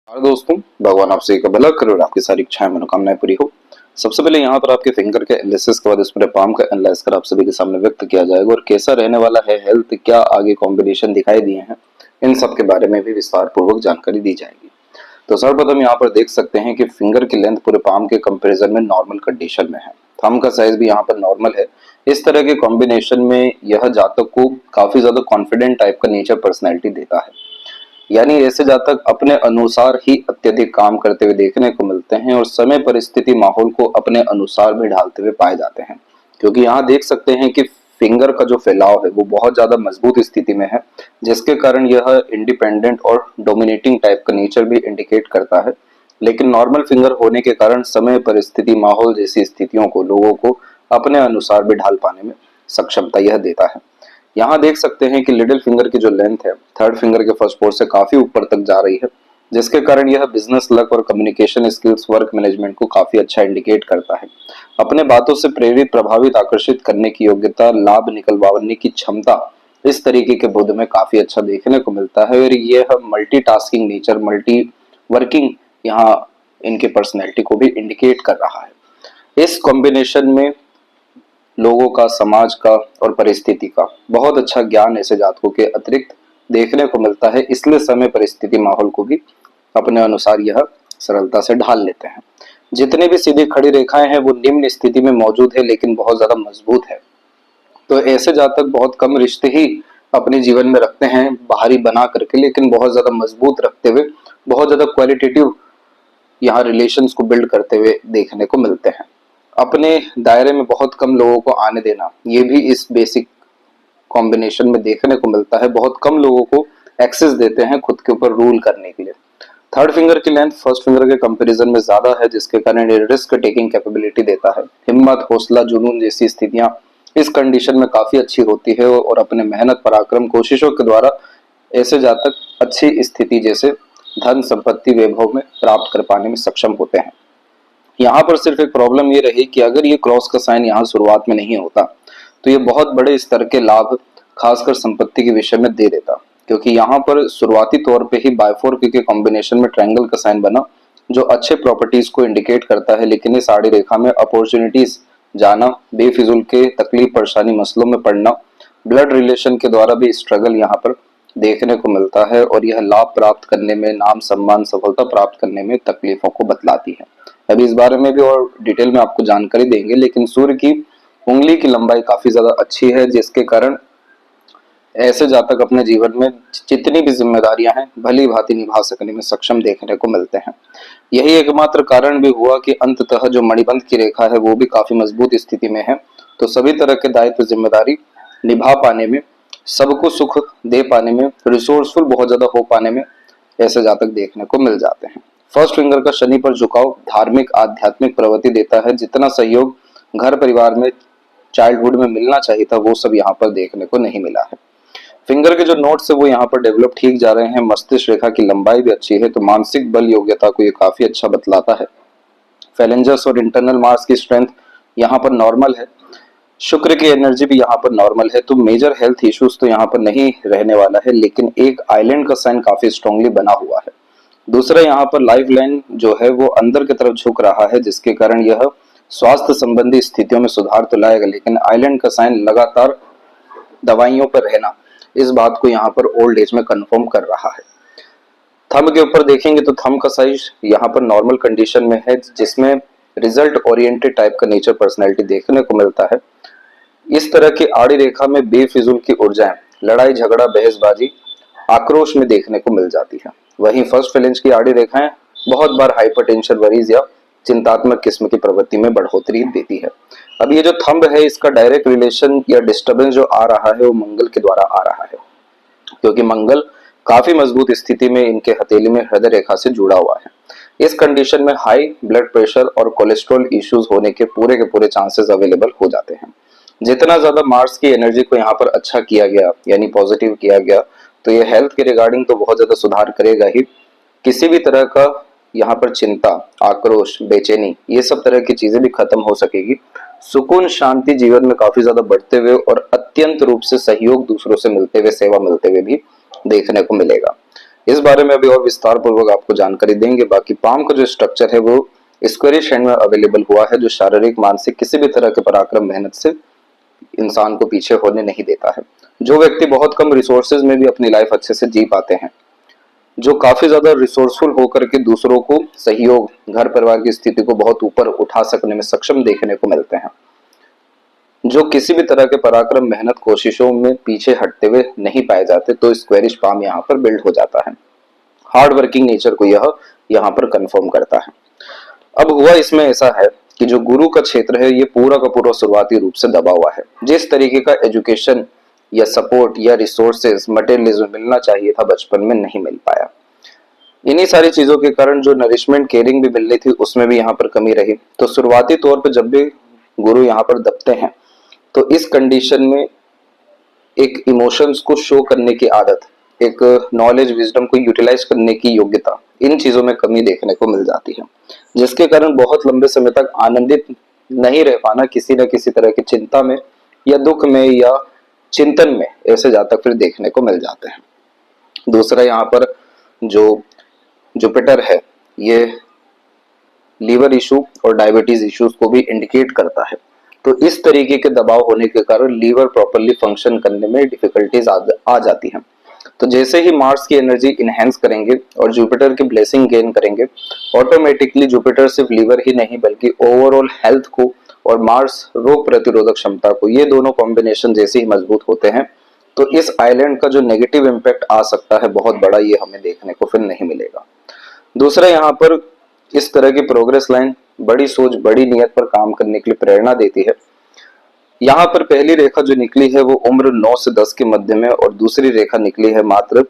और दोस्तों, भगवान आपसे का भला करे और आपकी सारी इच्छाएं मनोकामनाएं पूरी हो। सबसे पहले यहाँ पर आपके फिंगर के एनालिसिस के बाद इस पूरे पाम का एनालाइज कर आप सभी के सामने व्यक्त किया जाएगा और कैसा रहने वाला है हेल्थ, क्या आगे कॉम्बिनेशन दिखाई दिए हैं, इन सब के बारे में भी विस्तार पूर्वक जानकारी दी जाएगी। तो सर्वप्रथम यहाँ पर देख सकते हैं कि फिंगर की लेंथ पूरे पाम के कंपेरिजन में नॉर्मल कंडीशन में है। थंब का साइज भी यहाँ पर नॉर्मल है। इस तरह के कॉम्बिनेशन में यह जातक को काफी ज्यादा कॉन्फिडेंट टाइप का नेचर पर्सनैलिटी देता है। यानी ऐसे जातक अपने अनुसार ही अत्यधिक काम करते हुए देखने को मिलते हैं और समय परिस्थिति माहौल को अपने अनुसार भी ढालते हुए पाए जाते हैं। क्योंकि यहाँ देख सकते हैं कि फिंगर का जो फैलाव है वो बहुत ज्यादा मजबूत स्थिति में है, जिसके कारण यह इंडिपेंडेंट और डोमिनेटिंग टाइप का नेचर भी इंडिकेट करता है। लेकिन नॉर्मल फिंगर होने के कारण समय परिस्थिति माहौल जैसी स्थितियों को लोगों को अपने अनुसार भी ढाल पाने में सक्षमता यह देता है। यहाँ देख सकते हैं कि लिटिल फिंगर की जो लेंथ है थर्ड फिंगर के फर्स्ट पोर से काफी ऊपर तक जा रही है, जिसके कारण यह बिजनेस लक और कम्युनिकेशन स्किल्स, वर्क मैनेजमेंट को काफी अच्छा इंडिकेट करता है। अपने बातों से प्रेरित, प्रभावित, आकर्षित करने की योग्यता, लाभ निकलवाने की क्षमता, इस तरीके के बुद्ध में काफी अच्छा देखने को मिलता है। और यह मल्टीटास्किंग नेचर, मल्टी वर्किंग यहाँ इनके पर्सनैलिटी को भी इंडिकेट कर रहा है। इस कॉम्बिनेशन में लोगों का, समाज का और परिस्थिति का बहुत अच्छा ज्ञान ऐसे जातकों के अतिरिक्त देखने को मिलता है। इसलिए समय परिस्थिति माहौल को भी अपने अनुसार यह सरलता से ढाल लेते हैं। जितने भी सीधी खड़ी रेखाएं हैं वो निम्न स्थिति में मौजूद है लेकिन बहुत ज्यादा मजबूत है। तो ऐसे जातक बहुत कम रिश्ते ही अपने जीवन में रखते हैं बाहरी बना करके, लेकिन बहुत ज्यादा मजबूत रखते हुए बहुत ज्यादा क्वालिटेटिव यहाँ रिलेशंस को बिल्ड करते हुए देखने को मिलते हैं। अपने दायरे में बहुत कम लोगों को आने देना, ये भी इस बेसिक कॉम्बिनेशन में देखने को मिलता है। बहुत कम लोगों को एक्सेस देते हैं खुद के ऊपर रूल करने के लिए। थर्ड फिंगर की लेंथ फर्स्ट फिंगर के कंपैरिजन में ज्यादा है, जिसके कारण ये रिस्क टेकिंग कैपेबिलिटी देता है। हिम्मत, हौसला, जुनून जैसी स्थितियां इस कंडीशन में काफी अच्छी होती है और अपने मेहनत, पराक्रम, कोशिशों के द्वारा ऐसे जातक अच्छी स्थिति जैसे धन, संपत्ति, वैभव में प्राप्त कर पाने में सक्षम होते हैं। यहाँ पर सिर्फ एक प्रॉब्लम ये रही कि अगर ये क्रॉस का साइन यहाँ शुरुआत में नहीं होता तो ये बहुत बड़े स्तर के लाभ खासकर संपत्ति के विषय में दे देता। क्योंकि यहाँ पर शुरुआती तौर पे ही बायफोर के कॉम्बिनेशन में ट्रायंगल का साइन बना, जो अच्छे प्रॉपर्टीज को इंडिकेट करता है। लेकिन इस आड़ी रेखा में अपॉर्चुनिटीज जाना, बेफिजुल के तकलीफ परेशानी मसलों में पड़ना, ब्लड रिलेशन के द्वारा भी स्ट्रगल यहाँ पर देखने को मिलता है और यह लाभ प्राप्त करने में, नाम, सम्मान, सफलता प्राप्त करने में तकलीफों को बतलाती है। अभी इस बारे में भी और डिटेल में आपको जानकारी देंगे। लेकिन सूर्य की उंगली की लंबाई काफी ज्यादा अच्छी है, जिसके कारण ऐसे जातक अपने जीवन में जितनी भी जिम्मेदारियां हैं भली भांति निभा सकने में सक्षम देखने को मिलते हैं। यही एकमात्र कारण भी हुआ कि अंततः जो मणिबंध की रेखा है वो भी काफी मजबूत स्थिति में है। तो सभी तरह के दायित्व, जिम्मेदारी निभा पाने में, सबको सुख दे पाने में, रिसोर्सफुल बहुत ज्यादा हो पाने में ऐसे जातक देखने को मिल जाते हैं। फर्स्ट फिंगर का शनि पर झुकाव धार्मिक, आध्यात्मिक प्रवृत्ति देता है। जितना सहयोग घर परिवार में, चाइल्डहुड में मिलना चाहिए था वो सब यहाँ पर देखने को नहीं मिला है। फिंगर के जो नोट्स है वो यहाँ पर डेवलप ठीक जा रहे हैं। मस्तिष्क रेखा की लंबाई भी अच्छी है, तो मानसिक बल योग्यता को ये काफी अच्छा बतलाता है। फैलेंजर्स और इंटरनल मार्स की स्ट्रेंथ यहाँ पर नॉर्मल है। शुक्र की एनर्जी भी यहाँ पर नॉर्मल है। तो मेजर हेल्थ इश्यूज तो यहाँ पर नहीं रहने वाला है। लेकिन एक आइलैंड का साइन काफी स्ट्रांगली बना हुआ है। दूसरा, यहाँ पर लाइफ लाइन जो है वो अंदर की तरफ झुक रहा है, जिसके कारण यह स्वास्थ्य संबंधी स्थितियों में सुधार तो लाएगा। लेकिन आइलैंड का साइन लगातार दवाइयों पर रहना इस बात को यहाँ पर ओल्ड एज में कंफर्म कर रहा है। थंब के ऊपर देखेंगे तो थंब का साइज यहाँ पर नॉर्मल कंडीशन में है, जिसमें रिजल्ट ओरिएंटेड टाइप का नेचर पर्सनैलिटी देखने को मिलता है। इस तरह की आड़ी रेखा में बेफिजुल की ऊर्जाएं, लड़ाई झगड़ा, बहसबाजी, आक्रोश में देखने को मिल जाती है। वहीं फर्स्ट फेलेंज की आड़ी रेखाएं बहुत बार हाइपरटेंशन, वरीज या चिंतात्मक किस्म की प्रवृत्ति में बढ़ोतरी देती है। अब ये जो थंब है इसका डायरेक्ट रिलेशन या डिस्टर्बेंस जो आ रहा है वो मंगल के द्वारा आ रहा है, क्योंकि मंगल काफी मजबूत स्थिति में इनके हथेली में हृदय रेखा से जुड़ा हुआ है। इस कंडीशन में हाई ब्लड प्रेशर और कोलेस्ट्रॉल इश्यूज होने के पूरे चांसेस अवेलेबल हो जाते हैं। जितना ज्यादा मार्स की एनर्जी को यहाँ पर अच्छा किया गया, यानी पॉजिटिव किया गया, तो ये हेल्थ के रिगार्डिंग तो बहुत ज्यादा सुधार करेगा ही। किसी भी तरह का यहाँ पर चिंता, आक्रोश, बेचैनी, ये सब तरह की चीजें भी खत्म हो सकेगी। सुकून, शांति जीवन में काफी ज्यादा बढ़ते हुए और अत्यंत रूप से सहयोग दूसरों से मिलते हुए, सेवा मिलते हुए भी देखने को मिलेगा। इस बारे में अभी और विस्तार पूर्वक आपको जानकारी देंगे। बाकी पाम का जो स्ट्रक्चर है वो स्क्वेरिश हैंड में अवेलेबल हुआ है, जो शारीरिक मानसिक किसी भी तरह के पराक्रम मेहनत से इंसान को पीछे होने नहीं देता है। जो व्यक्ति बहुत कम रिसोर्सेज में भी अपनी लाइफ अच्छे से जी पाते हैं, जो काफी ज्यादा रिसोर्सफुल होकर के दूसरों को सहयोग, घर परिवार की स्थिति को बहुत ऊपर उठा सकने में सक्षम देखने को मिलते हैं, जो किसी भी तरह के पराक्रम मेहनत कोशिशों में पीछे हटते हुए नहीं पाए जाते, तो स्क्वेरिश पाम यहाँ पर बिल्ड हो जाता है। हार्ड वर्किंग नेचर को यह यहाँ पर कंफर्म करता है। अब हुआ इसमें ऐसा है कि जो गुरु का क्षेत्र है ये पूरा का पूरा शुरुआती रूप से दबा हुआ है। जिस तरीके का एजुकेशन या सपोर्ट या रिसोर्सेज मटेरियलिज्म मिलना चाहिए था बचपन में, नहीं मिल पाया। इन्हीं सारी चीजों के कारण जो नरिशमेंट केयरिंग भी मिलनी थी उसमें भी यहाँ पर कमी रही। तो शुरुआती तौर पर जब भी गुरु यहाँ पर दबते हैं तो इस कंडीशन में एक इमोशंस को शो करने की आदत, एक नॉलेज विजडम को यूटिलाइज करने की योग्यता, इन चीजों में कमी देखने को मिल जाती है, जिसके कारण बहुत लंबे समय तक आनंदित नहीं रह पाना, किसी न किसी तरह की चिंता में या दुख में या चिंतन में ऐसे जातक फिर देखने को मिल जाते हैं। दूसरा यहाँ पर जो जुपिटर है ये लीवर इशू और डायबिटीज इश्यूज को भी इंडिकेट करता है। तो इस तरीके के दबाव होने के कारण लीवर प्रॉपरली फंक्शन करने में डिफिकल्टीज आ जाती हैं। तो जैसे ही मार्स की एनर्जी इनहेंस करेंगे और जुपिटर की ब्लेसिंग गेन करेंगे, ऑटोमेटिकली जुपिटर सिर्फ लीवर ही नहीं बल्कि ओवरऑल हेल्थ को और मार्स रोग प्रतिरोधक क्षमता को, ये दोनों कॉम्बिनेशन जैसे ही मजबूत होते हैं तो इस आइलैंड का जो नेगेटिव इम्पैक्ट आ सकता है बहुत बड़ा, ये हमें देखने को फिर नहीं मिलेगा। दूसरा यहाँ पर इस तरह की प्रोग्रेस लाइन बड़ी सोच बड़ी नियत पर काम करने के लिए प्रेरणा देती है। यहाँ पर पहली रेखा जो निकली है वो उम्र 9 से 10 के मध्य में और दूसरी रेखा निकली है मात्र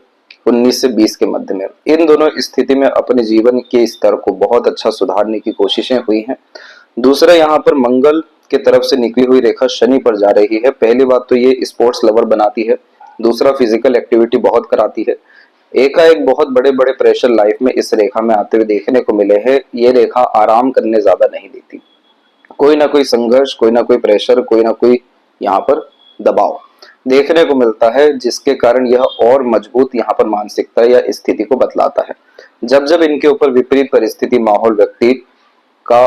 19 से 20 के मध्य में। इन दोनों स्थिति में अपने जीवन के स्तर को बहुत अच्छा सुधारने की कोशिशें हुई हैं। दूसरा यहाँ पर मंगल के तरफ से निकली हुई रेखा शनि पर जा रही है। पहली बात तो ये स्पोर्ट्स लवर बनाती है, दूसरा फिजिकल एक्टिविटी बहुत कराती है। एकाएक बहुत बड़े बड़े प्रेशर लाइफ में इस रेखा में आते हुए देखने को मिले हैं। ये रेखा आराम करने ज्यादा नहीं देती, कोई ना कोई संघर्ष, कोई ना कोई प्रेशर, कोई ना कोई यहाँ पर दबाव देखने को मिलता है, जिसके कारण यह और मजबूत यहाँ पर मानसिकता या स्थिति को बतलाता है। जब जब इनके ऊपर विपरीत परिस्थिति माहौल व्यक्ति का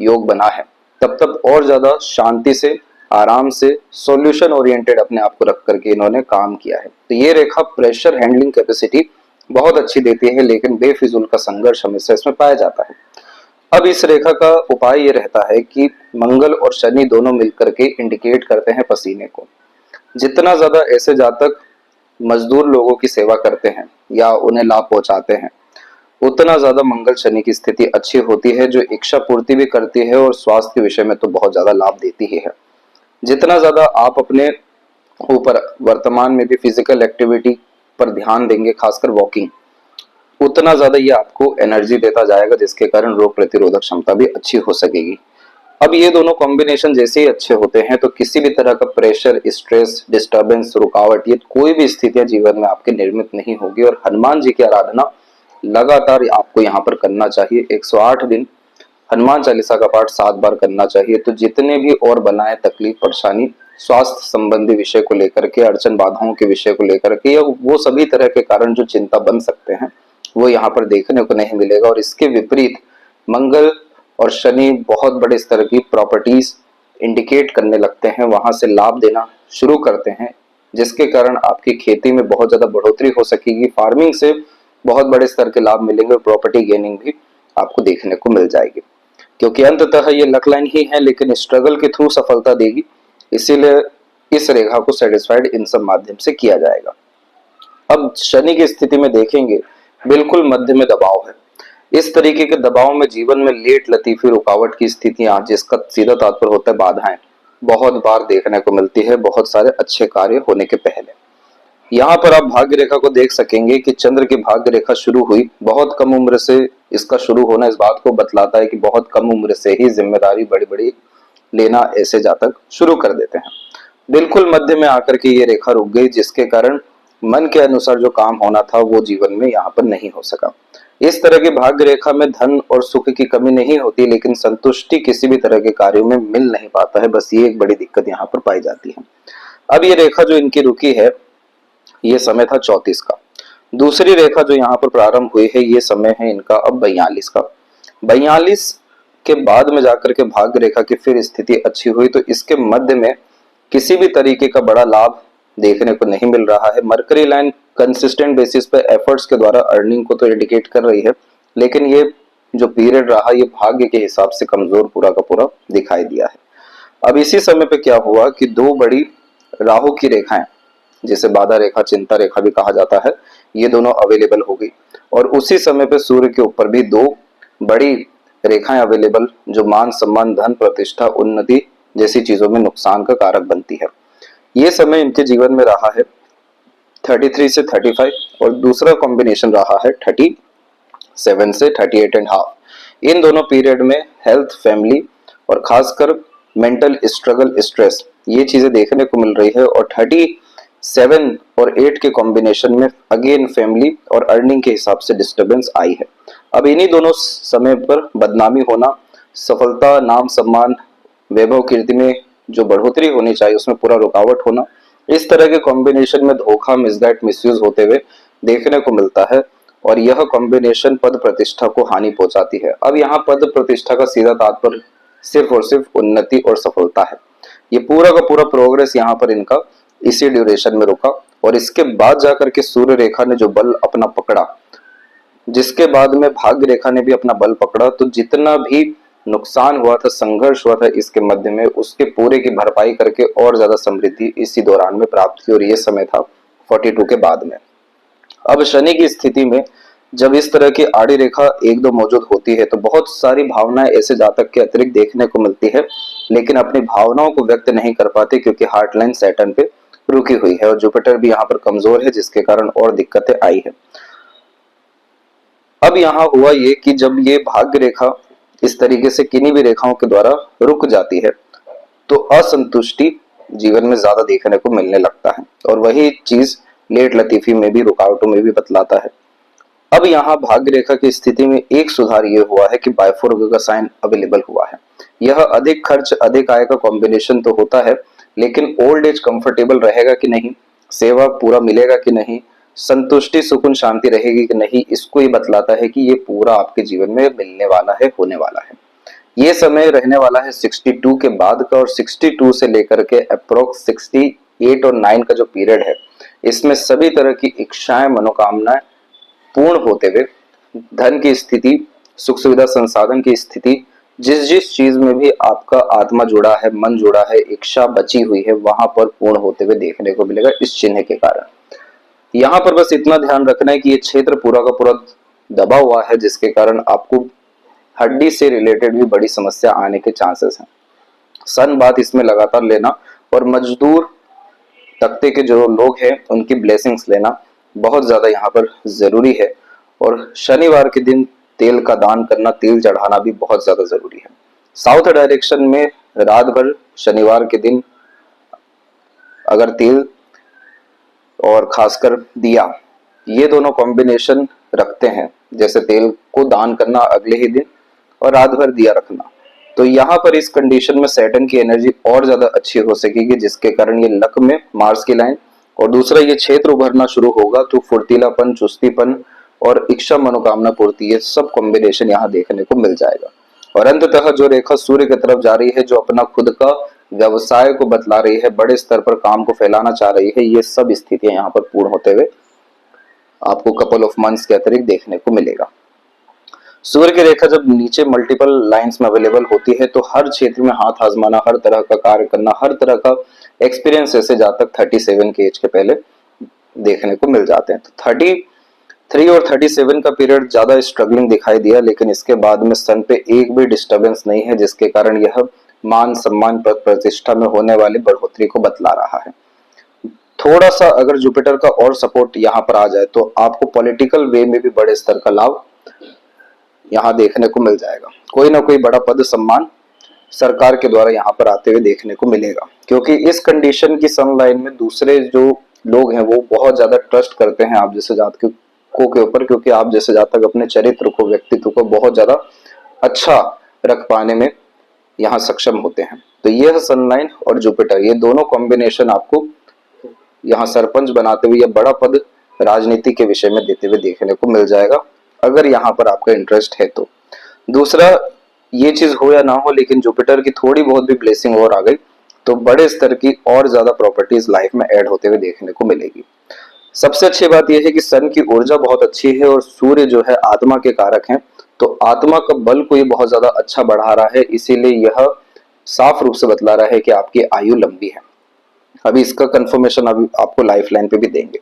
योग बना है तब तब और ज्यादा शांति से, आराम से, सॉल्यूशन ओरिएंटेड अपने आप को रख करके इन्होंने काम किया है। तो ये रेखा प्रेशर हैंडलिंग कैपेसिटी बहुत अच्छी देती है, लेकिन बेफिजूल का संघर्ष हमेशा इसमें पाया जाता है। अब इस रेखा का उपाय ये रहता है कि मंगल और शनि दोनों मिलकर के इंडिकेट करते हैं पसीने को। जितना ज्यादा ऐसे जातक मजदूर लोगों की सेवा करते हैं या उन्हें लाभ पहुंचाते हैं, उतना ज्यादा मंगल शनि की स्थिति अच्छी होती है, जो इच्छा पूर्ति भी करती है और स्वास्थ्य के विषय में तो बहुत ज्यादा लाभ देती ही है। जितना ज्यादा आप अपने ऊपर वर्तमान में भी फिजिकल एक्टिविटी पर ध्यान देंगे, खासकर वॉकिंग, उतना ज्यादा ये आपको एनर्जी देता जाएगा, जिसके कारण रोग प्रतिरोधक क्षमता भी अच्छी हो सकेगी। अब ये दोनों कॉम्बिनेशन जैसे ही अच्छे होते हैं तो किसी भी तरह का प्रेशर, स्ट्रेस, डिस्टर्बेंस, रुकावट, ये कोई भी स्थितियां जीवन में आपके निर्मित नहीं होगी। और हनुमान जी की आराधना लगातार आपको यहाँ पर करना चाहिए। 108 दिन हनुमान चालीसा का पाठ 7 बार करना चाहिए। तो जितने भी और बनाए तकलीफ, परेशानी, स्वास्थ्य संबंधी विषय को लेकर के, अड़चन बाधाओं के विषय को लेकर के, या वो सभी तरह के कारण जो चिंता बन सकते हैं, वो यहाँ पर देखने को नहीं मिलेगा। और इसके विपरीत मंगल और शनि बहुत बड़े स्तर की प्रॉपर्टीज इंडिकेट करने लगते हैं, वहां से लाभ देना शुरू करते हैं, जिसके कारण आपकी खेती में बहुत ज्यादा बढ़ोतरी हो सकेगी। फार्मिंग से बहुत बड़े स्तर के लाभ मिलेंगे और प्रॉपर्टी गेनिंग भी आपको देखने को मिल जाएगी, क्योंकि अंततः ये लक लाइन ही है, लेकिन स्ट्रगल के थ्रू सफलता देगी। इसीलिए इस रेखा को सेटिस्फाइड इन सब माध्यम से किया जाएगा। अब शनि की स्थिति में देखेंगे, बिल्कुल मध्य में दबाव है। इस तरीके के दबाव में जीवन में लेट लतीफी, रुकावट की स्थितियां, जिसका सीधा तात्पर्य होता है बाधाएं, बहुत बार देखने को मिलती है, बहुत सारे अच्छे कार्य होने के पहले। यहाँ पर आप भाग्य रेखा को देख सकेंगे कि चंद्र की भाग्य रेखा शुरू हुई बहुत कम उम्र से। इसका शुरू होना इस बात को बतलाता है कि बहुत कम उम्र से ही जिम्मेदारी बड़ी बड़ी लेना ऐसे जातक शुरू कर देते हैं। बिल्कुल मध्य में आकर के ये रेखा रुक गई, जिसके कारण मन के अनुसार जो काम होना था वो जीवन में यहाँ पर नहीं हो सका। इस तरह की भाग्य रेखा में धन और सुख की कमी नहीं होती, लेकिन संतुष्टि किसी भी तरह के कार्यों में मिल नहीं पाता है। बस ये एक बड़ी दिक्कत यहाँ पर पाई जाती है। अब ये रेखा जो इनकी रुकी है, ये समय था 34 का। दूसरी रेखा जो यहाँ पर प्रारंभ हुई है, ये समय है इनका अब 42 का। 42 के बाद में जाकर के भाग्य रेखा की फिर स्थिति अच्छी हुई, तो इसके मध्य में किसी भी तरीके का बड़ा लाभ देखने को नहीं मिल रहा है। मरकरी लाइन कंसिस्टेंट बेसिस पे एफर्ट्स के द्वारा अर्निंग को तो इंडिकेट कर रही है, लेकिन ये जो पीरियड रहा ये भाग्य के हिसाब से कमजोर पूरा का पूरा दिखाई दिया है। अब इसी समय पे क्या हुआ कि दो बड़ी राहु की रेखाएं, जिसे बाधा रेखा चिंता रेखा भी कहा जाता है, ये दोनों अवेलेबल हो गई। और उसी समय पे सूर्य के ऊपर भी दो बड़ी रेखाएं अवेलेबल, जो मान सम्मान धन प्रतिष्ठा उन्नति जैसी चीजों में नुकसान का कारक बनती है। ये समय इनके जीवन में रहा है 33 से 35, और दूसरा कॉम्बिनेशन रहा है 37 से 38.5। इन दोनों पीरियड में हेल्थ, फैमिली और खासकर मेंटल स्ट्रगल, स्ट्रेस, ये चीजें देखने को मिल रही है। और 37 और 8 के कॉम्बिनेशन में अगेन फैमिली और अर्निंग के हिसाब से डिस्टरबेंस आई है। अब इन्हीं दोनों समय पर बदनामी होना, सफलता, नाम सम्मान, वैभव कीर्ति में जो बढ़ोतरी होनी चाहिए उसमें पूरा रुकावट होना, इस तरह के कॉम्बिनेशन में धोखा, मिसगाइड, मिसयूज होते हुए देखने को मिलता है। और यह कॉम्बिनेशन पद प्रतिष्ठा को हानि पहुंचाती है। अब यहाँ पद प्रतिष्ठा का सीधा तात्पर्य सिर्फ और सिर्फ उन्नति और सफलता है। ये पूरा का पूरा प्रोग्रेस यहाँ पर इनका इसी ड्यूरेशन में रुका, और इसके बाद जाकर के सूर्य रेखा ने जो बल अपना पकड़ा, जिसके बाद में भाग्य रेखा ने भी अपना बल पकड़ा, तो जितना भी नुकसान हुआ था, संघर्ष हुआ था इसके मध्य में, उसके पूरे की भरपाई करके और ज्यादा समृद्धि इसी दौरान में प्राप्त की। और ये समय था 42 के बाद में। अब शनि की स्थिति में जब इस तरह की आड़ी रेखा एक दो मौजूद होती है, तो बहुत सारी भावनाएं ऐसे जातक के अतिरिक्त देखने को मिलती है, लेकिन अपनी भावनाओं को व्यक्त नहीं कर पाते, क्योंकि हार्ट लाइन सैटर्न पे रुकी हुई है और जुपिटर भी यहाँ पर कमजोर है, जिसके कारण और दिक्कतें आई है। अब यहाँ हुआ ये कि जब ये भाग्य रेखा इस तरीके से किन्हीं भी रेखाओं के द्वारा रुक जाती है, तो असंतुष्टि जीवन में ज्यादा देखने को मिलने लगता है, और वही चीज लेट लतीफी में भी, रुकावटों में भी बतलाता है। अब यहाँ भाग्य रेखा की स्थिति में एक सुधार ये हुआ है कि बायफोर्ग का साइन अवेलेबल हुआ है। यह अधिक खर्च अधिक आय का कॉम्बिनेशन तो होता है, लेकिन ओल्ड एज कंफर्टेबल रहेगा कि नहीं, सेवा पूरा मिलेगा कि नहीं, संतुष्टि सुकून शांति रहेगी कि नहीं, इसको ये बतलाता है कि ये पूरा आपके जीवन में मिलने वाला है, होने वाला है। ये समय रहने वाला है 62 के बाद का, और 62 से लेकर के अप्रोक्स 68 और 9 का जो पीरियड है, इसमें सभी तरह की इच्छाएं, मनोकामनाएं पूर्ण होते हुए, धन की स्थिति, सुख सुविधा संसाधन की स्थिति, जिस जिस चीज में भी आपका आत्मा जुड़ा है, मन जुड़ा है, इच्छा बची हुई है, वहां पर पूर्ण होते हुए देखने को मिलेगा इस चिन्ह के कारण। यहाँ पर बस इतना ध्यान रखना है कि ये क्षेत्र पूरा का पूरा दबा हुआ है, जिसके कारण आपको हड्डी से रिलेटेड भी बड़ी समस्या आने के चांसेस हैं। सन बात इसमें लगातार लेना, और मजदूर तख्ते के जो लोग हैं उनकी ब्लेसिंग्स लेना बहुत ज्यादा यहाँ पर जरूरी है। और शनिवार के दिन तेल का दान करना, तेल चढ़ाना भी बहुत ज्यादा जरूरी है। साउथ डायरेक्शन में रात भर शनिवार के दिन अगर तेल और खासकर दिया, ये दोनों कॉम्बिनेशन रखते हैं, जैसे तेल को दान करना अगले ही दिन और रात भर दिया रखना, तो यहाँ पर इस कंडीशन में सैटर्न की एनर्जी और ज्यादा अच्छी हो सकेगी, जिसके कारण ये लक में मार्स की लाइन, और दूसरा ये क्षेत्र उभरना शुरू होगा, तो फुर्तीलापन, चुस्तीपन और इच्छा मनोकामना पूर्ति, ये सब कॉम्बिनेशन यहाँ देखने को मिल जाएगा। और अंततः जो रेखा सूर्य की तरफ जा रही है, जो अपना खुद का व्यवसाय को बतला रही है, बड़े स्तर पर काम को फैलाना चाह रही है, ये सब स्थितियां यहाँ पर पूर्ण होते हुए आपको कपल ऑफ मंथ्स के अतिरिक्त देखने को मिलेगा। सूर्य की रेखा जब नीचे मल्टीपल लाइंस में अवेलेबल होती है, तो हर क्षेत्र में हाथ आजमाना, हर तरह का कार्य करना, हर तरह का एक्सपीरियंस ऐसे जातक 37 के एज के पहले देखने को मिल जाते हैं। तो 33 और 37 का पीरियड ज्यादा स्ट्रगलिंग दिखाई दिया, लेकिन इसके बाद में सन पे एक भी डिस्टर्बेंस नहीं है, जिसके कारण यह मान सम्मान पद प्रतिष्ठा में होने वाली बढ़ोतरी को बतला रहा है। थोड़ा सा अगर जुपिटर का और सपोर्ट यहाँ पर आ जाए, तो आपको पॉलिटिकल वे में भी बड़े स्तर का लाभ यहाँ देखने को मिल जाएगा। कोई ना कोई बड़ा पद सम्मान सरकार के द्वारा यहाँ पर आते हुए देखने को मिलेगा, क्योंकि इस कंडीशन की सन लाइन में दूसरे जो लोग हैं वो बहुत ज्यादा ट्रस्ट करते हैं आप जैसे जातकों के ऊपर, क्योंकि आप जैसे जातक अपने चरित्र को, व्यक्तित्व को बहुत ज्यादा अच्छा रख पाने में यहाँ सक्षम होते हैं। तो यह सनलाइन और जुपिटर, ये दोनों कॉम्बिनेशन आपको यहाँ सरपंच बनाते हुए या बड़ा पद राजनीति के विषय में देते हुए देखने को मिल जाएगा, अगर यहाँ पर आपका इंटरेस्ट है तो। दूसरा, ये चीज हो या ना हो, लेकिन जुपिटर की थोड़ी बहुत भी ब्लेसिंग और आ गई तो बड़े स्तर की और ज्यादा प्रॉपर्टीज लाइफ में ऐड होते हुए देखने को मिलेगी। सबसे अच्छी बात यह है कि सन की ऊर्जा बहुत अच्छी है और सूर्य जो है आत्मा के कारक हैं, तो आत्मा का बल को ये बहुत ज्यादा अच्छा बढ़ा रहा है, इसीलिए यह साफ रूप से बतला रहा है कि आपकी आयु लंबी है। अभी इसका कंफर्मेशन अभी आपको लाइफ लाइन पे भी देंगे।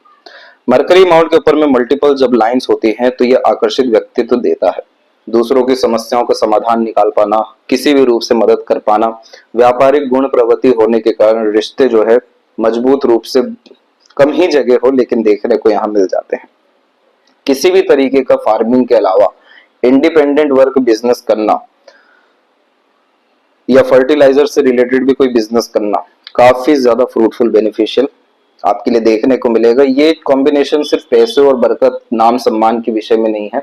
मरकरी माउंट के ऊपर में मल्टीपल जब लाइंस होती हैं तो यह आकर्षित व्यक्तित्व देता है, दूसरों की समस्याओं का समाधान निकाल पाना, किसी भी रूप से मदद कर पाना, व्यापारिक गुण प्रवृत्ति होने के कारण रिश्ते जो है मजबूत रूप से कम ही जगह हो लेकिन देखने को यहाँ मिल जाते हैं। किसी भी तरीके का फार्मिंग के अलावा इंडिपेंडेंट वर्क बिजनेस करना या फर्टिलाइजर से रिलेटेड भी कोई बिजनेस करना काफी ज्यादा फ्रूटफुल बेनिफिशियल आपके लिए देखने को मिलेगा। ये कॉम्बिनेशन सिर्फ पैसे और बरकत नाम सम्मान के विषय में नहीं है।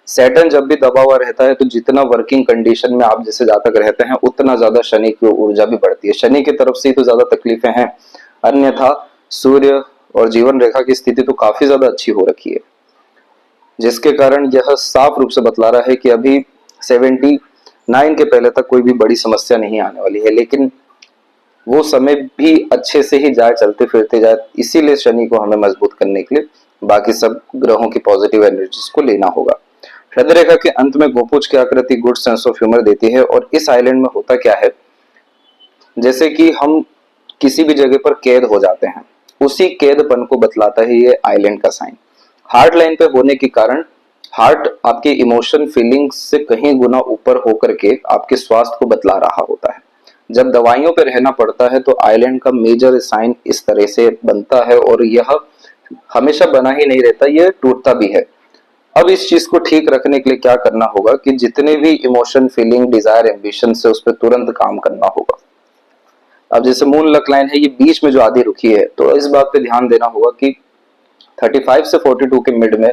सैटर्न जब भी दबा हुआ रहता है तो जितना वर्किंग कंडीशन में आप जैसे जातक रहते हैं उतना ज्यादा शनि की ऊर्जा भी बढ़ती है। शनि की तरफ से ही तो ज्यादा तकलीफें हैं, अन्यथा सूर्य और जीवन रेखा की स्थिति तो काफी ज्यादा अच्छी हो रखी है, जिसके कारण यह साफ रूप से बतला रहा है कि अभी 79 के पहले तक कोई भी बड़ी समस्या नहीं आने वाली है, लेकिन वो समय भी अच्छे से ही जाए, चलते फिरते जाए। इसीलिए शनि को हमें मजबूत करने के लिए बाकी सब ग्रहों की पॉजिटिव एनर्जीज को लेना होगा। हृदय रेखा के अंत में गोपुज की आकृति गुड सेंस ऑफ ह्यूमर देती है। और इस आइलैंड में होता क्या है, जैसे कि हम किसी भी जगह पर कैद हो जाते हैं, उसी कैदपन को बतलाता है ये आइलैंड का साइन। हार्ट लाइन पे होने के कारण हार्ट आपके इमोशन फीलिंग्स से कहीं गुना ऊपर होकर के आपके स्वास्थ्य को बतला रहा होता है। जब दवाइयों पे रहना पड़ता है तो आइलैंड का मेजर साइन इस तरह से बनता है और यह हमेशा बना ही नहीं रहता, यह टूटता भी है। अब इस चीज को ठीक रखने के लिए क्या करना होगा कि जितने भी इमोशन फीलिंग डिजायर एम्बिशन से उस पर तुरंत काम करना होगा। अब जैसे मून लक लाइन है, ये बीच में जो आधी रुकी है, तो इस बात पे ध्यान देना होगा कि 35 से 42 के मिड में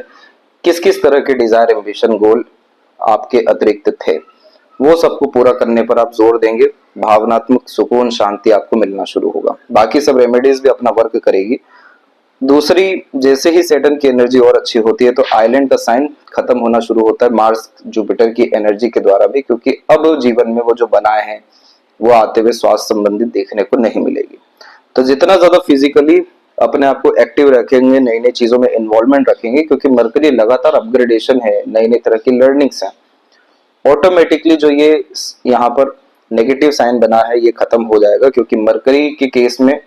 किस किस तरह के डिजायर एम्बिशन गोल आपके अतिरिक्त थे, वो सबको पूरा करने पर आप जोर देंगे, भावनात्मक सुकून शांति आपको मिलना शुरू होगा। बाकी सब रेमेडीज भी अपना वर्क करेगी। दूसरी, जैसे ही सैटर्न की एनर्जी और अच्छी होती है तो आइलैंड का साइन खत्म होना शुरू होता है मार्स जुपिटर की एनर्जी के द्वारा भी, क्योंकि अब जीवन में वो जो बनाए हैं वो आते हुए स्वास्थ्य संबंधित देखने को नहीं मिलेगी। तो जितना ज्यादा फिजिकली अपने आप को एक्टिव रखेंगे, नई नई चीजों में इन्वॉल्वमेंट रखेंगे, क्योंकि मरकरी लगातार अपग्रेडेशन है, नई नई तरह की लर्निंग्स है, ऑटोमेटिकली जो ये यहाँ पर नेगेटिव साइन बना है ये खत्म हो जाएगा। क्योंकि मरकरी के केस में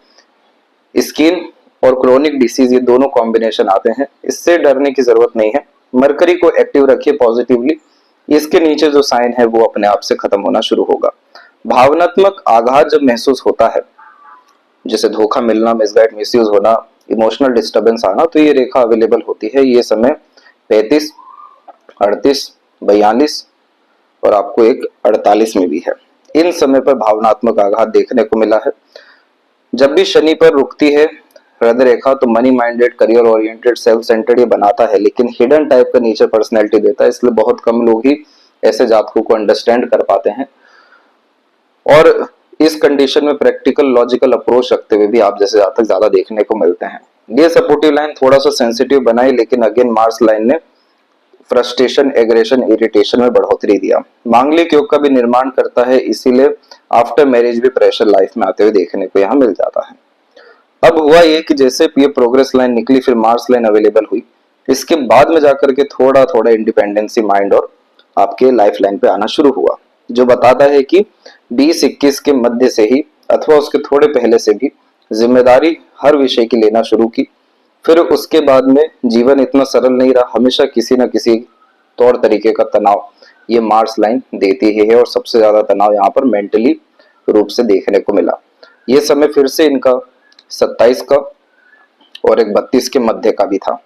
स्किन और क्रोनिक डिसीज ये दोनों कॉम्बिनेशन आते हैं, इससे डरने की जरूरत नहीं है। मरकरी को एक्टिव रखिए पॉजिटिवली, इसके नीचे जो साइन है वो अपने आप से खत्म होना शुरू होगा। भावनात्मक आघात जब महसूस होता है, जैसे धोखा मिलना, मिसगाइड मिसयूज होना, इमोशनल डिस्टर्बेंस आना, तो ये रेखा अवेलेबल होती है। ये समय 35, 38, 42 और आपको एक 48 में भी है। इन समय पर भावनात्मक आघात देखने को मिला है। जब भी शनि पर रुकती है हृदय रेखा तो money minded, career oriented, self centred ये बनाता है, लेकिन हिडन टाइप का नेचर पर्सनैलिटी देता है, इसलिए बहुत कम लोग ही ऐसे जातकों को अंडरस्टैंड कर पाते हैं। और इस कंडीशन में प्रैक्टिकल लॉजिकल अप्रोच रखते हुए भी आप जैसे जातक ज्यादा देखने को मिलते हैं। ये सपोर्टिव लाइन थोड़ा सा सेंसिटिव बनाई, लेकिन अगेन मार्स लाइन ने फ्रस्ट्रेशन, एग्रेशन, इरिटेशन में बढ़ोतरी दिया। मांगलिक योग का भी निर्माण करता है, इसीलिए आफ्टर मैरिज भी प्रेशर लाइफ में आते हुए देखने को यहाँ मिल जाता है। अब हुआ ये कि जैसे ये प्रोग्रेस लाइन निकली, फिर मार्स लाइन अवेलेबल हुई, इसके बाद में जाकर के थोड़ा थोड़ा इंडिपेंडेंसी माइंड और आपके लाइफ लाइन पे आना शुरू हुआ, जो बताता है कि 20-21 के मध्य से ही अथवा उसके थोड़े पहले से भी जिम्मेदारी हर विषय की लेना शुरू की। फिर उसके बाद में जीवन इतना सरल नहीं रहा, हमेशा किसी न किसी तौर तरीके का तनाव ये मार्स लाइन देती ही है, और सबसे ज्यादा तनाव यहाँ पर मेंटली रूप से देखने को मिला। ये समय फिर से इनका 27 का और एक 32 के मध्य का भी था।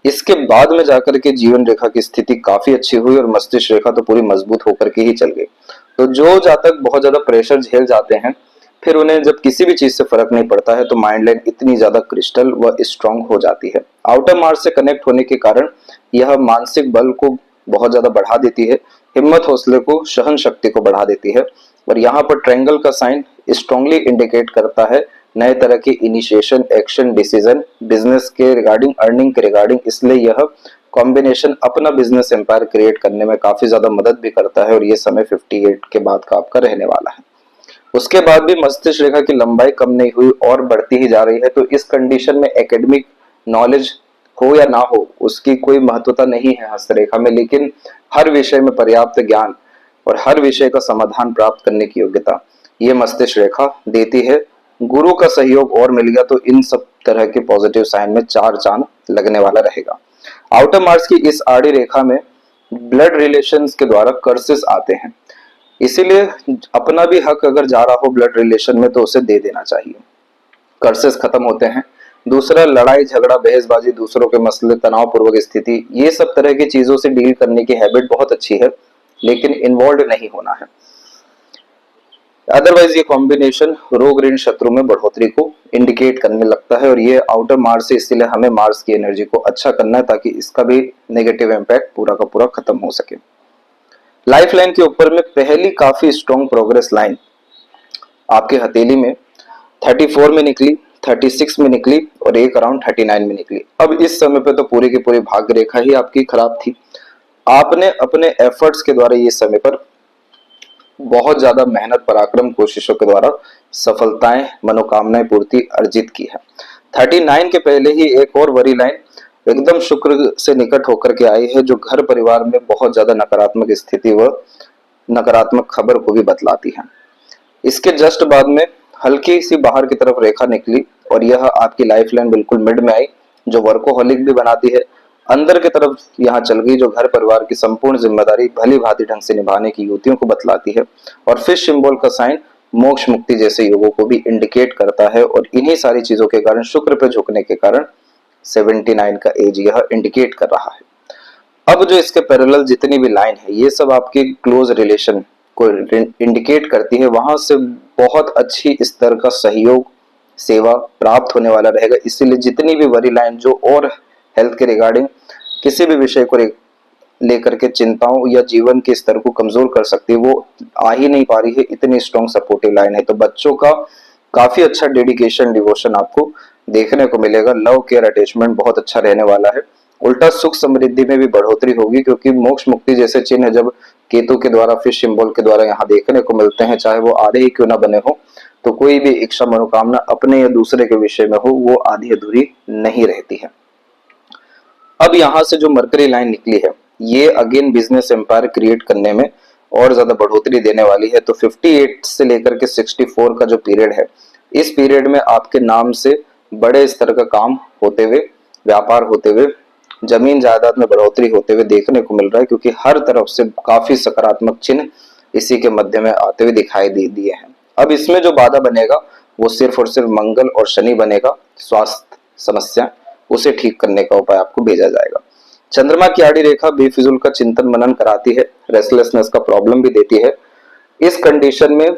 इसके बाद में जाकर के जीवन रेखा की स्थिति काफी अच्छी हुई और मस्तिष्क रेखा तो पूरी मजबूत होकर के ही चल गई। तो जो जातक बहुत ज्यादा प्रेशर झेल जाते हैं, फिर उन्हें जब किसी भी चीज से फर्क नहीं पड़ता है तो माइंड लाइन इतनी ज्यादा क्रिस्टल व स्ट्रांग हो जाती है। आउटर मार्स से कनेक्ट होने के कारण यह मानसिक बल को बहुत ज्यादा बढ़ा देती है, हिम्मत हौसले को, सहन शक्ति को बढ़ा देती है। और यहाँ पर ट्रायंगल का साइन स्ट्रांगली इंडिकेट करता है नए तरह की इनिशिएशन, एक्शन, डिसीजन, बिजनेस के रिगार्डिंग, अर्निंग के रिगार्डिंग। इसलिए यह कॉम्बिनेशन अपना बिजनेस एम्पायर क्रिएट करने में काफी ज्यादा मदद भी करता है और ये समय 58 के बाद का आपका रहने वाला है। उसके बाद भी मस्तिष्क रेखा की लंबाई कम नहीं हुई और बढ़ती ही जा रही है, तो इस कंडीशन में एकेडमिक नॉलेज हो या ना हो उसकी कोई महत्वता नहीं है हस्तरेखा में, लेकिन हर विषय में पर्याप्त ज्ञान और हर विषय का समाधान प्राप्त करने की योग्यता ये मस्तिष्क रेखा देती है। गुरु का सहयोग और मिल गया तो इन सब तरह के पॉजिटिव साइन में 4 चांद लगने वाला रहेगा। आउटर मार्स की इस आड़ी रेखा में ब्लड रिलेशंस के द्वारा कर्सेस आते हैं, इसीलिए अपना भी हक अगर जा रहा हो ब्लड रिलेशन में तो उसे दे देना चाहिए, कर्सेस खत्म होते हैं। दूसरा, लड़ाई झगड़ा, बहसबाजी, दूसरों के मसले, तनावपूर्वक स्थिति, ये सब तरह की चीजों से डील करने की हैबिट बहुत अच्छी है, लेकिन इन्वॉल्व नहीं होना है। अदरवाइज ये कॉम्बिनेशन रोग, ऋण, शत्रु में बढ़ोतरी को इंडिकेट करने लगता है और ये आउटर मार्स से, इसीलिए हमें मार्स की एनर्जी को अच्छा करना है ताकि इसका भी नेगेटिव इम्पैक्ट पूरा का पूरा खत्म हो सके। लाइफ लाइन के ऊपर में पहली काफी स्ट्रॉन्ग प्रोग्रेस लाइन आपके हथेली में 34 में निकली, 36 में निकली और एक अराउंड 39 में निकली। अब इस समय पे तो पूरी की पूरी भाग्य रेखा ही आपकी खराब थी। आपने अपने एफर्ट्स के द्वारा ये समय पर बहुत ज्यादा मेहनत, पराक्रम, कोशिशों के द्वारा सफलताएं, मनोकामनाएं पूर्ति अर्जित की है। 39 के पहले ही एक और बड़ी लाइन एकदम शुक्र से निकट होकर के आई है, जो घर परिवार में बहुत ज्यादा नकारात्मक स्थिति व नकारात्मक खबर को भी बतलाती है। इसके जस्ट बाद में हल्की सी बाहर की तरफ रेखा निकली और यह आपकी लाइफ लाइन बिल्कुल मिड में आई, जो वर्कोहॉलिक भी बनाती है। अंदर की तरफ यहाँ चल गई, जो घर परिवार की संपूर्ण जिम्मेदारी भली भांति ढंग से निभाने की युवतियों को बतलाती है। और फिश सिंबल का साइन मोक्ष मुक्ति जैसे योगों को भी इंडिकेट करता है और इन्हीं सारी चीजों के कारण, शुक्र पे झुकने के कारण 79 का एज यह इंडिकेट कर रहा है। अब जो इसके पैरेलल जितनी भी लाइन है ये सब आपके क्लोज रिलेशन को इंडिकेट करती है, वहां से बहुत अच्छी स्तर का सहयोग, सेवा प्राप्त होने वाला रहेगा। इसीलिए जितनी भी बड़ी लाइन जो और हेल्थ के रिगार्डिंग किसी भी विषय को लेकर के चिंताओं या जीवन के स्तर को कमजोर कर सकती है, वो आ ही नहीं पा रही है, इतनी स्ट्रॉन्ग सपोर्टिव लाइन है। तो बच्चों का काफी अच्छा डेडिकेशन, डिवोशन आपको देखने को मिलेगा। लव, केयर, अटैचमेंट बहुत अच्छा रहने वाला है। उल्टा सुख समृद्धि में भी बढ़ोतरी होगी, क्योंकि मोक्ष मुक्ति जैसे चिन्ह जब केतु के द्वारा, फिश सिंबल के द्वारा यहाँ देखने को मिलते हैं, चाहे वो आधे ही क्यों ना बने हो, तो कोई भी इच्छा, मनोकामना अपने या दूसरे के विषय में हो वो आधी अधूरी नहीं रहती है। अब यहाँ से जो मरकरी लाइन निकली है ये अगेन बिजनेस एम्पायर क्रिएट करने में और ज्यादा बढ़ोतरी देने वाली है। तो 58 से लेकर के 64 का जो पीरियड है, इस पीरियड में आपके नाम से बड़े स्तर का काम होते हुए, व्यापार होते हुए, जमीन जायदाद में बढ़ोतरी होते हुए देखने को मिल रहा है, क्योंकि हर तरफ से काफी सकारात्मक चिन्ह इसी के मध्य में आते हुए दिखाई दिए हैं। अब इसमें जो बाधा बनेगा वो सिर्फ और सिर्फ मंगल और शनि बनेगा। स्वास्थ्य समस्या उसे ठीक करने का उपाय आपको भेजा जाएगा। चंद्रमा की आड़ी रेखा बेफिजूल का चिंतन मनन कराती है, रेस्टलेसनेस का प्रॉब्लम भी देती है। इस कंडीशन में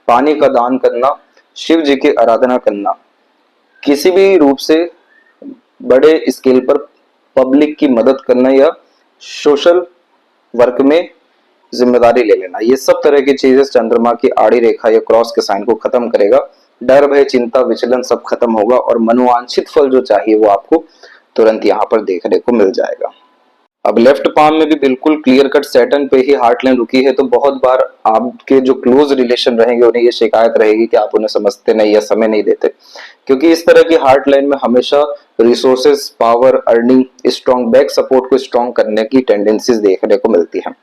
पानी का दान करना, शिव जी की आराधना करना, किसी भी रूप से बड़े स्केल पर पब्लिक की मदद करना या सोशल वर्क में जिम्मेदारी ले लेना, ये सब तरह की चीजें चंद्रमा की आड़ी रेखा या क्रॉस के साइन को खत्म करेगा। डर, भय, चिंता, विचलन सब खत्म होगा और मनोवांछित फल जो चाहिए वो आपको तुरंत यहाँ पर देखने को मिल जाएगा। अब लेफ्ट पाम में भी बिल्कुल क्लियर कट सैटर्न पे ही हार्ट लाइन रुकी है, तो बहुत बार आपके जो क्लोज रिलेशन रहेंगे उन्हें ये शिकायत रहेगी कि आप उन्हें समझते नहीं या समय नहीं देते, क्योंकि इस तरह की हार्ट लाइन में हमेशा resources, power, earning, strong back support को स्ट्रॉन्ग करने की टेंडेंसीज देखने को मिलती है।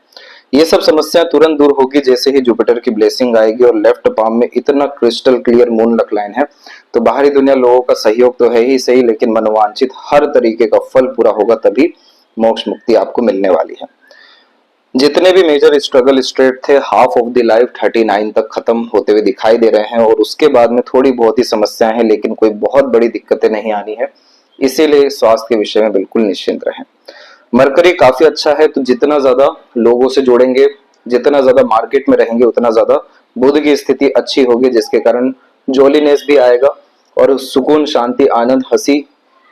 ये सब समस्या तुरंत दूर होगी जैसे ही जुपिटर की ब्लेसिंग आएगी और लेफ्ट पाम में इतना crystal clear moon luck line है, तो बाहरी दुनिया लोगों का सहयोग तो है ही सही, लेकिन मनोवांछित हर तरीके का फल पूरा होगा, तभी मोक्ष मुक्ति आपको मिलने वाली है। जितने भी मेजर स्ट्रगल स्टेट थे, हाफ ऑफ द लाइफ 39 तक खत्म होते हुए दिखाई दे रहे हैं और उसके बाद में थोड़ी बहुत ही समस्याएं हैं, लेकिन कोई बहुत बड़ी दिक्कतें नहीं आनी है। इसीलिए स्वास्थ्य के विषय में बिल्कुल निश्चिंत रहें। मरकरी काफी अच्छा है, तो जितना ज्यादा लोगों से जुड़ेंगे, जितना ज्यादा मार्केट में रहेंगे, उतना ज्यादा बुध की स्थिति अच्छी होगी, जिसके कारण जॉलीनेस भी आएगा और सुकून, शांति, आनंद, हंसी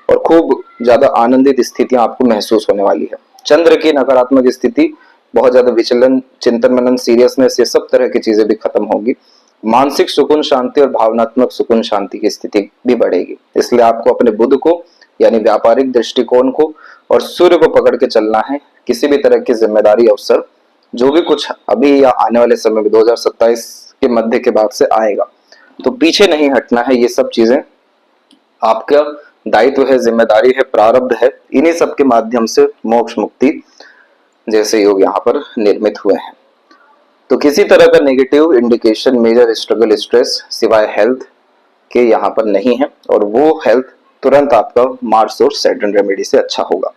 और खूब ज्यादा आनंदित स्थितियां आपको महसूस होने वाली है। चंद्र की नकारात्मक स्थिति, बहुत ज्यादा विचलन, चिंतन मनन, सीरियसनेस, ये सब तरह की चीजें भी खत्म होगी। मानसिक सुकून शांति और भावनात्मक सुकून शांति की स्थिति भी बढ़ेगी। इसलिए आपको अपने बुध को यानी व्यापारिक दृष्टिकोण को और सूर्य को पकड़ के चलना है। किसी भी तरह की जिम्मेदारी अवसर जो भी कुछ अभी या आने वाले समय में 2027 के मध्य के बाद से आएगा, तो पीछे नहीं हटना है। ये सब चीजें आपका दायित्व है, जिम्मेदारी है, प्रारब्ध है। इन्हीं सब के माध्यम से मोक्ष मुक्ति जैसे योग यहाँ पर निर्मित हुए हैं। तो किसी तरह का negative indication, major struggle, stress सिवाय हेल्थ के यहाँ पर नहीं है, और वो हेल्थ तुरंत आपका मार्स और सैटर्न रेमेडी से अच्छा होगा।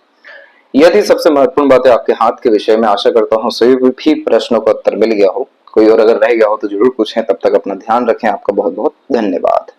यदि सबसे महत्वपूर्ण बात है आपके हाथ के विषय में। आशा करता हूँ सभी भी प्रश्नों का उत्तर मिल गया हो। कोई और अगर रह गया हो तो जरूर पूछें। तब तक अपना ध्यान रखें। आपका बहुत बहुत धन्यवाद।